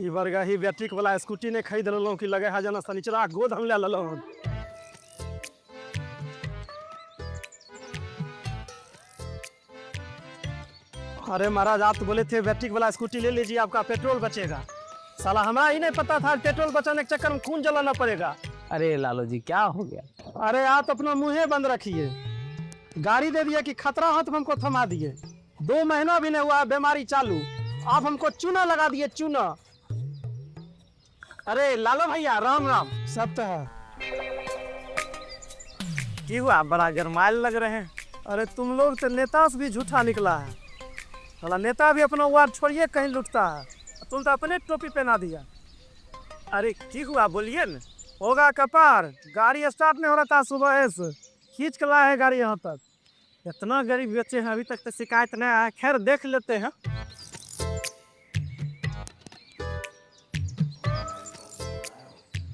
ई बरगा ही battery वाला scooty ने खरीद लेलौं कि लगे है जना सनिचरा गोद हम ले लेलौं। अरे महाराज आप तो बोले थे बैटरी वाला स्कूटी ले लीजिए आपका पेट्रोल बचेगा। साला हमारा ही नहीं पता था पेट्रोल बचाने के चक्कर में खून जलाना पड़ेगा। अरे लालू जी क्या हो गया? अरे आप अपना मुँहे बंद रखिए। गाड़ी दे दिए कि खतरा हो तो हमको थमा दिए। 2 महीना भी नहीं हुआ बीमारी चालू, आप हमको चूना लगा दिए चूना। अरे लालू भैया राम राम। सब तो है। क्यों हुआ, बड़ा गरमाइल लग रहे हैं? अरे तुम लोग तो नेता से भी झूठा निकला है। साला नेता भी अपना वार्ड छोड़िए कहीं लुटता है, तुम तो अपने टोपी पहना दिया। अरे क्यों हुआ बोलिए न। होगा कपार, गाड़ी स्टार्ट नहीं हो रहा था सुबह से, खींच के लाया है गाड़ी यहाँ तक। इतना गरीब बच्चे हैं अभी तक तो शिकायत नहीं आया। खैर देख लेते हैं।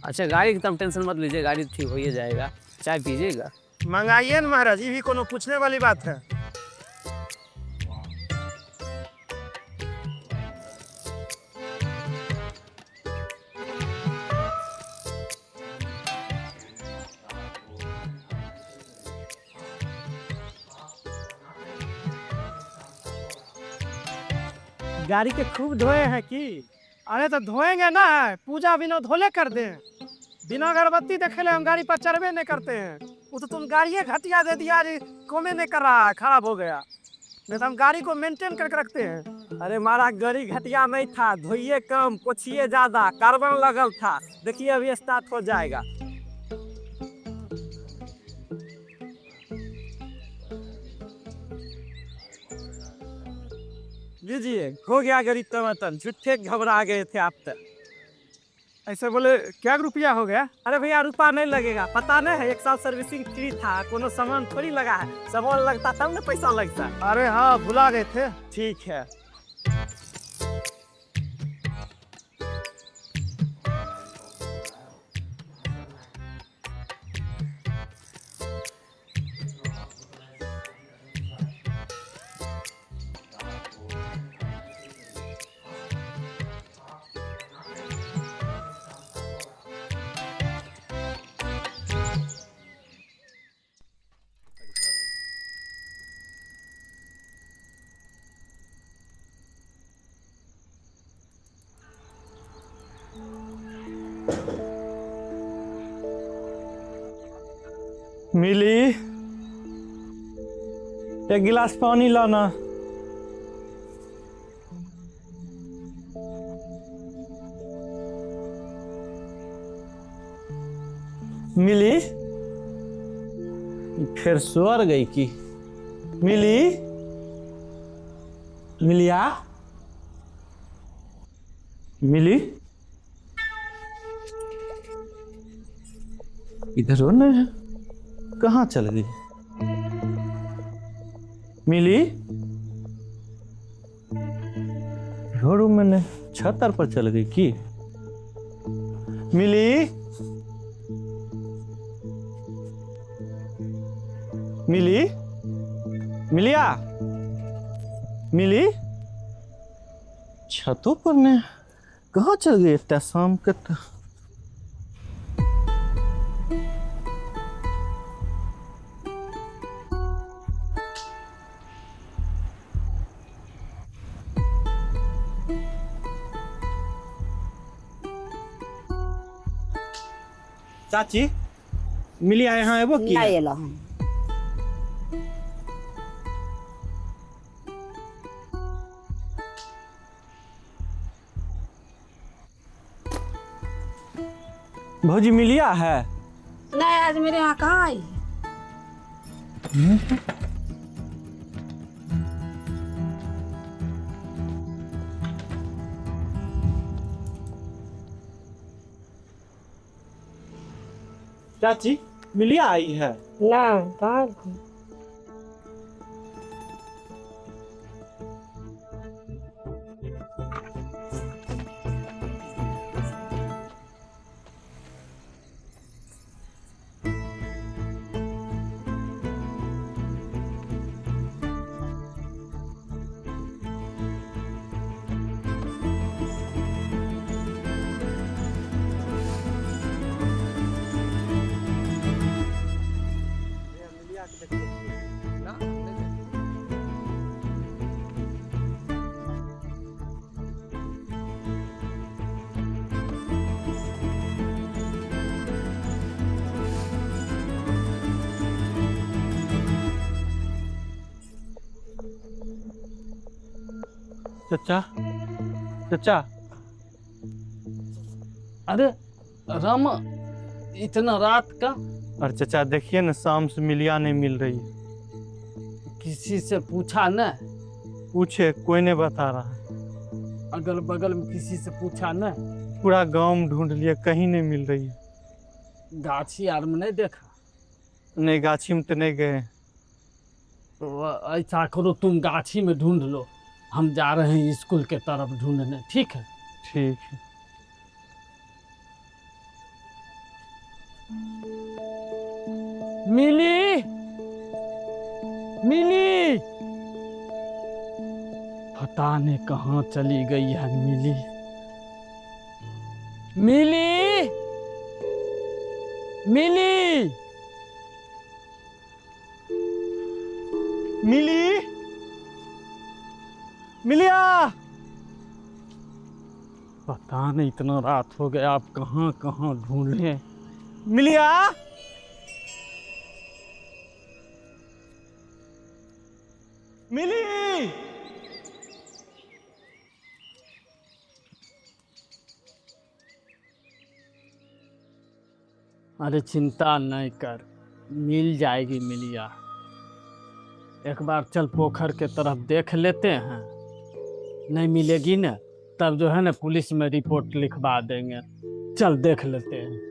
अच्छा गाड़ी की तुम टेंशन मत लीजिए, गाड़ी ठीक हो ही जाएगा। चाय पीजिएगा? मंगाइए ना महाराज, ये भी कोनो पूछने वाली बात है। गाड़ी के खूब धोए हैं कि? अरे तो धोएंगे ना, पूजा बिना धोले कर दे। बिना अगरबत्ती देखे ले हम गाड़ी पर चढ़वे नहीं करते हैं। वो तो तुम गाड़ी घटिया दे दिया, कोमे नहीं कर रहा है, खराब हो गया। नहीं तो हम गाड़ी को मेंटेन करके रखते हैं। अरे हमारा गाड़ी घटिया नहीं था, धोइए कम पोछिए ज्यादा, कार्बन लगल था। देखिए अभी स्टार्ट हो जाएगा। लीजिए हो गया गाड़ी टमाटर। झूठे घबरा गए थे आप तक। ऐसे बोले क्या रुपया हो गया? अरे भैया रुपया नहीं लगेगा, पता नहीं है 1 साल सर्विसिंग फ्री था। कोनो सामान थोड़ी लगा है, सामान लगता तब ना पैसा लगता। अरे हाँ भुला गए थे। ठीक है। मिली, एक गिलास पानी लाना। मिली, फिर सुअर गई की? मिली, मिलिया, मिली, इधर हो ना, कहाँ चल गई? मिली, रूम में छतर पर चल गई की? मिली, मिली, मिलिया, मिली, छतों पर ने कहाँ चल गई इतना शाम के? चाची मिलिया यहाँ एबो की? नहीं एलो हम। भौजी मिलिया है? नहीं आज मेरे यहाँ कहाँ आई। चाची मिलिया आई है? ना कहाँ। चचा चचा, अरे रामा, इतना रात का? और चचा देखिए ना, शाम से मिलिया नहीं मिल रही है। किसी से पूछा न? पूछे, कोई नहीं बता रहा। अगल बगल में किसी से पूछा न? पूरा गांव में ढूंढ लिए, कहीं नहीं मिल रही है। गाछी आर में नहीं देखा? नहीं, गाछी में तो नहीं गए। तो ऐसा करो, तुम गाछी में ढूंढ लो, हम जा रहे हैं स्कूल के तरफ ढूंढने। ठीक है? ठीक है। मिली, मिली, पता नहीं कहाँ चली गई है मिली। मिली, मिली, मिली, मिलिया। पता नहीं, इतना रात हो गया, आप कहाँ कहाँ ढूंढे। मिलिया, मिली। अरे चिंता नहीं कर, मिल जाएगी मिलिया। एक बार चल पोखर के तरफ देख लेते हैं, नहीं मिलेगी ना तब जो है ना पुलिस में रिपोर्ट लिखवा देंगे। चल देख लेते हैं।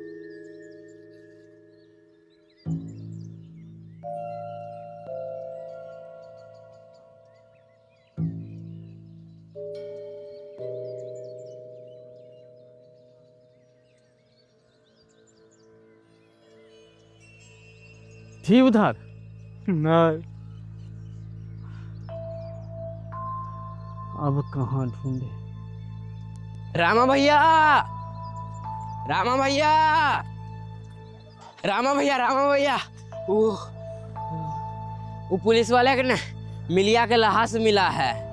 थी उधर? नहीं। अब कहाँ ढूंढे? रामा भैया, रामा भैया, रामा भैया, रामा भैया, वो पुलिस वाले के ना मिलिया के लाश मिला है।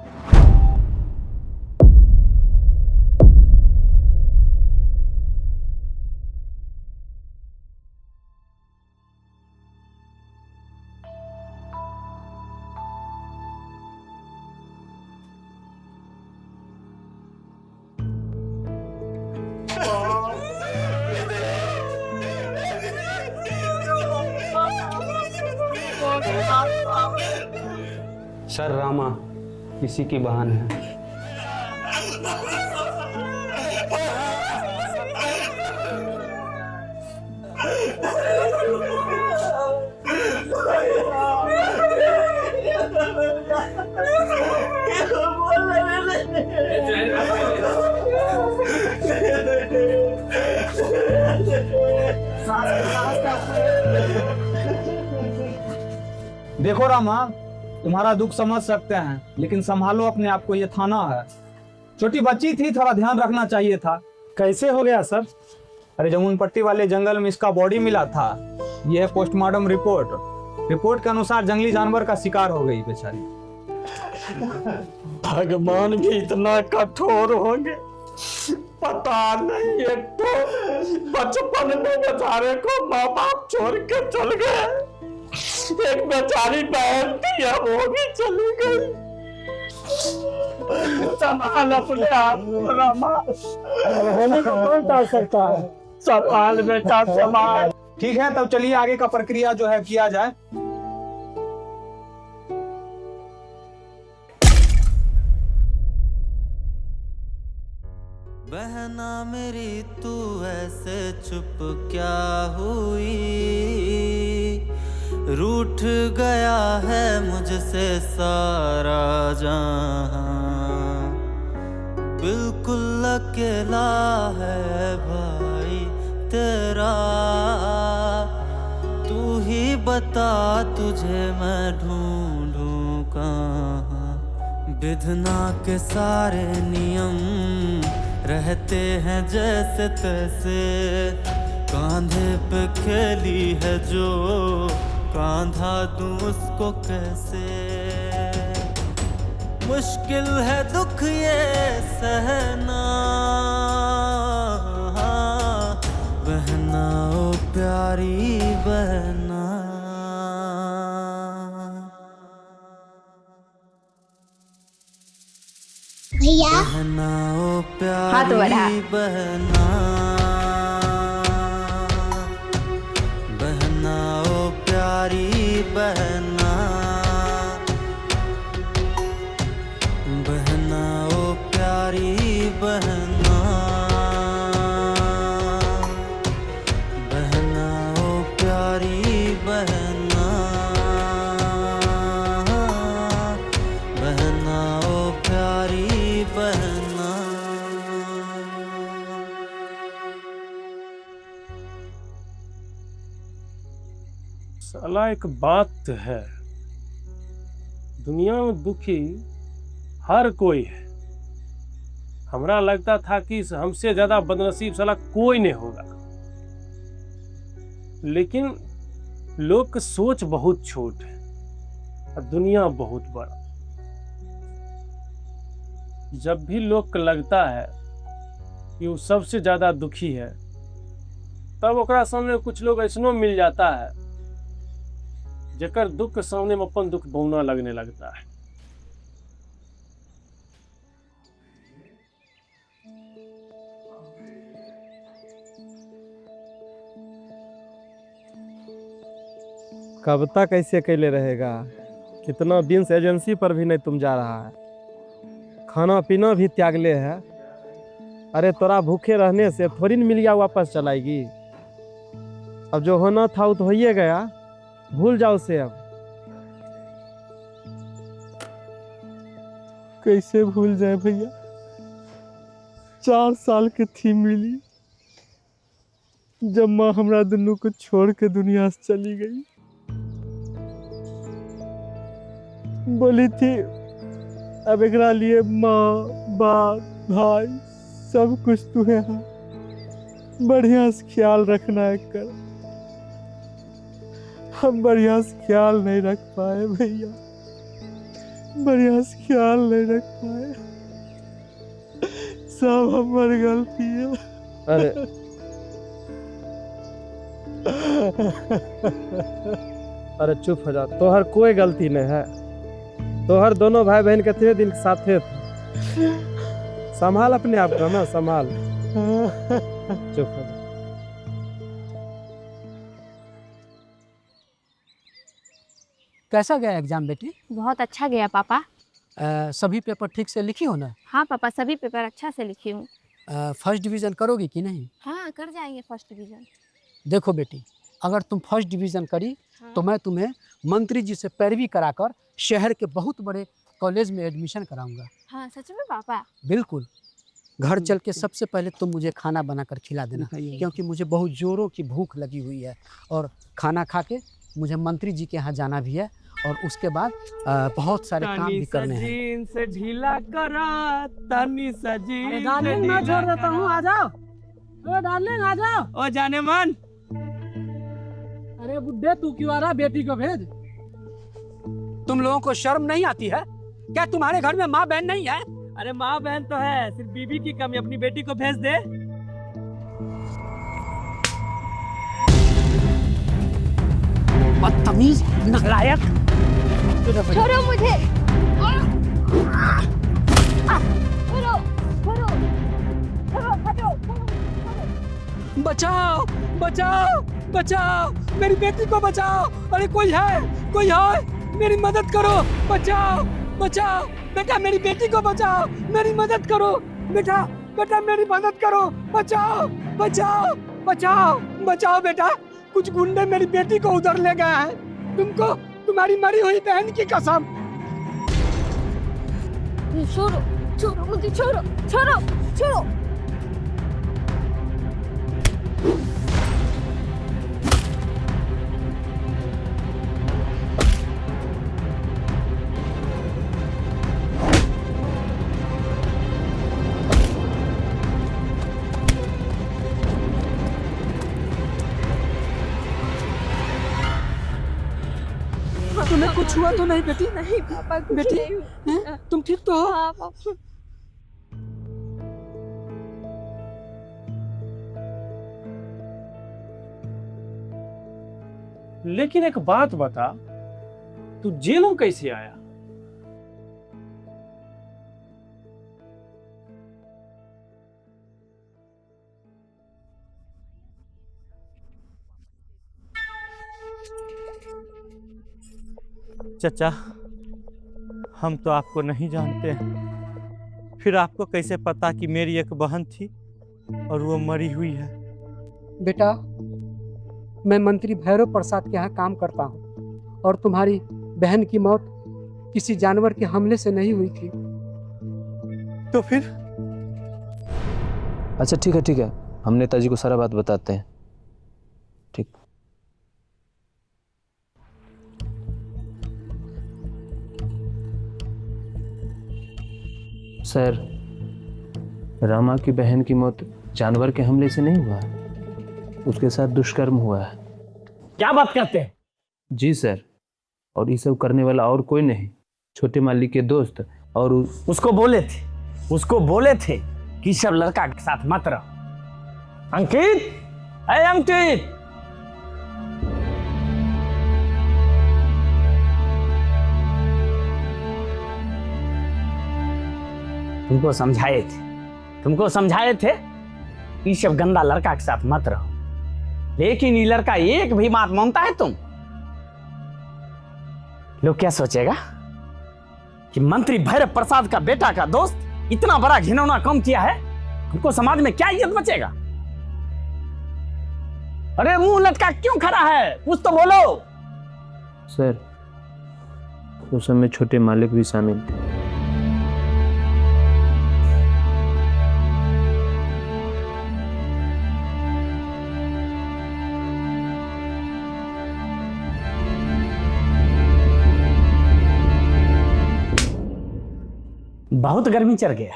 सर, रामा इसी की बहन है। देखो रामा, तुम्हारा दुख समझ सकते हैं, लेकिन संभालो अपने आप को, ये थाना है। छोटी बच्ची थी, थोड़ा ध्यान रखना चाहिए था। कैसे हो गया सर? अरे जमुन पट्टी वाले जंगल में इसका बॉडी मिला था। यह है पोस्टमार्टम रिपोर्ट के अनुसार जंगली जानवर का शिकार हो गई बेचारी। भगवान भी इतना कठोर होंगे? पता नहीं, एक तो बचपन में बेचारे को माँ बाप छोड़ के चल गए, एक बेचारी बहन थी, अब वो भी चली गई। संभाल अपने आप रामा, होने को कौन टाल सकता है? संभाल बेटा, संभाल। ठीक है, तब चलिए आगे का प्रक्रिया जो है किया जाए। बहना मेरी तू ऐसे चुप क्या हुई, रूठ गया है मुझसे सारा जहां, बिल्कुल अकेला है भाई तेरा, तू ही बता तुझे मैं ढूंढूं कहाँ। विधना के सारे नियम रहते हैं जैसे तैसे, कांधे पे खेली है जो कांधा दूं उसको कैसे, मुश्किल है दुख ये सहना, बहना ओ प्यारी बहना। भैया बहना ओ हाथ बढ़ा। प्यारी बहना, बहना ओ प्यारी बहना, बहना ओ प्यारी बहना, बहना ओ प्यारी बहना, बहना ओ प्यारी बहना। साला एक बात है, दुनिया में दुखी हर कोई है। हमरा लगता था कि हमसे ज्यादा बदनसीब साला कोई नहीं होगा, लेकिन लोग की सोच बहुत छोट है और दुनिया बहुत बड़ा। जब भी लोग को लगता है कि वो सबसे ज्यादा दुखी है, तब ओकरा सामने कुछ लोग ऐसनो मिल जाता है जेकर दुख के सामने में अपन दुख बौना लगने लगता है। कब तक ऐसे कैले रहेगा? कितना दिन से एजेंसी पर भी नहीं तुम जा रहा है, खाना पीना भी त्यागले है। अरे तोरा भूखे रहने से थोड़ी न मिलिया वापस चलाएगी। अब जो होना था वो तो हो ही गया, भूल जाओ उसे। अब कैसे भूल जाए भैया? 4 साल की थी मिली जब माँ हमरा दोनों को छोड़ के दुनिया से चली गई। बोली थी अब एकरा लिए माँ बाप भाई सब कुछ तुम्हें है, बढ़िया से ख्याल रखना है कर। हम बढ़िया से ख्याल नहीं रख पाए भैया, बढ़िया से ख्याल नहीं रख पाए, सब हमारी गलती है। अरे अरे चुप हो जा, तोहर कोई गलती नहीं है। तोहर दोनों भाई बहन कितने दिन के साथ थे। संभाल अपने आप को ना, संभाल। चुप हो जा। कैसा गया एग्जाम बेटी? बहुत अच्छा गया पापा। सभी पेपर ठीक से लिखी हो ना? हाँ पापा, सभी पेपर अच्छा से लिखी हूँ। फर्स्ट डिवीज़न करोगी कि नहीं? हाँ कर जाएंगे फर्स्ट डिवीज़न। देखो बेटी, अगर तुम फर्स्ट डिवीज़न करी तो मैं तुम्हें मंत्री जी से पैरवी कराकर शहर के बहुत बड़े कॉलेज में एडमिशन कराऊंगा। हाँ सच में पापा? बिल्कुल। घर चल के सबसे पहले तुम मुझे खाना बनाकर खिला देना, क्योंकि मुझे बहुत जोरों की भूख लगी हुई है। और खाना खा के मुझे मंत्री जी के यहाँ जाना भी है, और उसके बाद बहुत सारे काम भी करने हैं। जीन से ढीला करा, तनी सजी। अरे डार्लिंग मैं छोड़ देता हूँ, आ जाओ। ओ डार्लिंग आ जाओ। ओ जाने मन। अरे बुड्ढे तू क्यों आ रहा? बेटी को भेज। तुम लोगों को शर्म नहीं आती है क्या? तुम्हारे घर में माँ बहन नहीं है? अरे माँ बहन तो है, सिर्फ बीबी की कमी। अपनी बेटी को भेज दे। बदतमीज, नालायक। छोड़ो मुझे। छोड़ो, छोड़ो, छोड़ो, हटो, बचाओ, बचाओ, बचाओ, मेरी बेटी को बचाओ। अरे कोई है, कोई है, मेरी मदद करो। बचाओ, बचाओ, बेटा मेरी बेटी को बचाओ, मेरी मदद करो। बेटा, बेटा मेरी मदद करो। बचाओ, बचाओ, बचाओ, बचाओ बेटा। कुछ गुंडे मेरी बेटी को उधर ले गए हैं। तुमको तुम्हारी मरी हुई बहन की कसम। छोड़ो, छोड़ो मुझे, छोड़ो, छोड़ो, छोड़ो। तुम्हें कुछ हुआ तो नहीं बेटी? नहीं पापा, कुछ बेटी, नहीं हुआ। तुम ठीक तो हो? हाँ पापा। लेकिन एक बात बता, तू जेलों कैसे आया? चचा, हम तो आपको नहीं जानते हैं, फिर आपको कैसे पता कि मेरी एक बहन थी और वो मरी हुई है? बेटा, मैं मंत्री भैरव प्रसाद के यहाँ काम करता हूँ और तुम्हारी बहन की मौत किसी जानवर के हमले से नहीं हुई थी। तो फिर? अच्छा ठीक है, हम नेताजी को सारा बात बताते हैं। ठीक। सर, रामा की बहन की मौत जानवर के हमले से नहीं हुआ, उसके साथ दुष्कर्म हुआ है। क्या बात करते हैं? जी सर, और ये सब करने वाला और कोई नहीं, छोटे मालिक के दोस्त। और उसको बोले थे कि सब लड़का के साथ मत रहो। अंकित, अरे अंकित, तुमको समझाए थे कि सब गंदा लड़का के साथ मत रहो, लेकिन ये लड़का एक भी बात मानता है तुम लोग क्या सोचेगा कि मंत्री भैरव प्रसाद का बेटा का दोस्त इतना बड़ा घिनौना काम किया है? तुमको समाज में क्या इज्जत बचेगा? अरे मुंह लटका क्यों खड़ा है, कुछ तो बोलो। सर, उस समय छोटे मालिक भी शामिल थे। बहुत गर्मी चढ़ गया।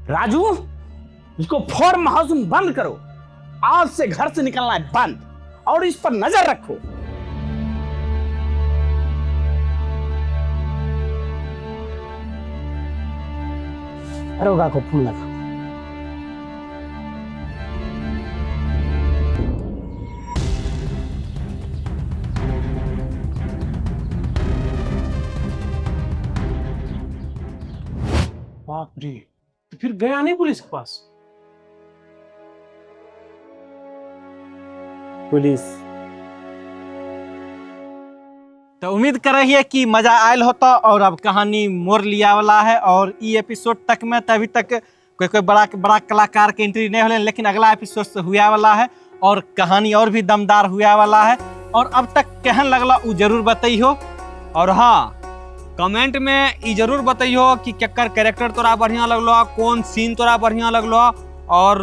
राजू, इसको फॉर्म हाउस में बंद करो, आज से घर से निकलना है बंद, और इस पर नजर रखो। दरोगा को फोन लगा। बाप रे, तो फिर गया नहीं पुलिस के पास? पुलिस तो उम्मीद कर रही है कि मजा आयल होता, और अब कहानी मोड़ लिया वाला है। और ये एपिसोड तक में तभी तक कोई बड़ा कलाकार के एंट्री नहीं होले, लेकिन अगला एपिसोड से हुआ वाला है और कहानी और भी दमदार हुआ वाला है। और अब तक केहन लगला वो जरूर बताइयो। और हाँ, कमेंट में ये जरूर बताइयो कि केकर कैरेक्टर तोरा बढ़िया लगलो, कौन सीन तोरा बढ़िया लगलो, और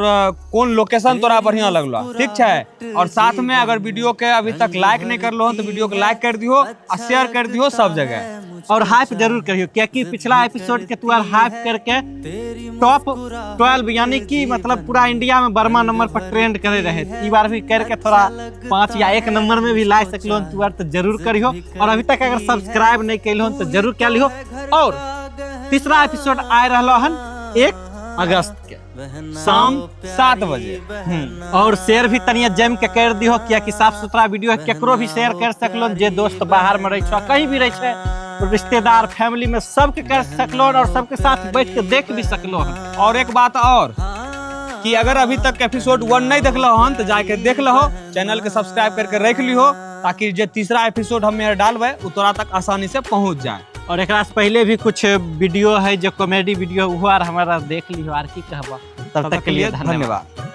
कौन लोकेशन तोरा बढ़िया लगलो, ठीक है। और साथ में अगर वीडियो के अभी तक लाइक नहीं कर लो तो वीडियो को लाइक कर दियो और शेयर कर दियो सब जगह, और हाइप जरूर करियो, क्योंकि पिछला एपिसोड के तू हाइप करके टॉप 12 यानी कि मतलब पूरा इंडिया में बर्मा नंबर पर ट्रेंड करे रहे। इस बार भी करके थोड़ा 5 या 1 नंबर में भी ला सकलो तू तो जरूर करियो। और अभी तक अगर सब्सक्राइब नहीं कैलो तो जरूर कर लियो। और तीसरा एपिसोड आ रहा हन 1 अगस्त के शाम 7 बजे। और शेयर भी तनिया जम के कर दियो, कि साफ सुथरा वीडियो है, केकरो भी शेयर कर सकलो, जे दोस्त बाहर में रहे छो, कहीं भी रहे छे, रिश्तेदार फैमिली में सबके कर सकलो और सबके साथ बैठ के देख भी सकलो। और एक बात और कि अगर अभी तक एपिसोड 1 नहीं देखलो हन तो जाके देख लो, चैनल के सब्सक्राइब करके रख लियो, ताकि जो तीसरा एपिसोड हम डालबे वो तोरा तक आसानी से पहुंच जाए। और एक पहले भी कुछ वीडियो है जो कॉमेडी वीडियो हुआ हमारा देख लियो, आर की कहबा। तब तक के लिए धन्यवाद।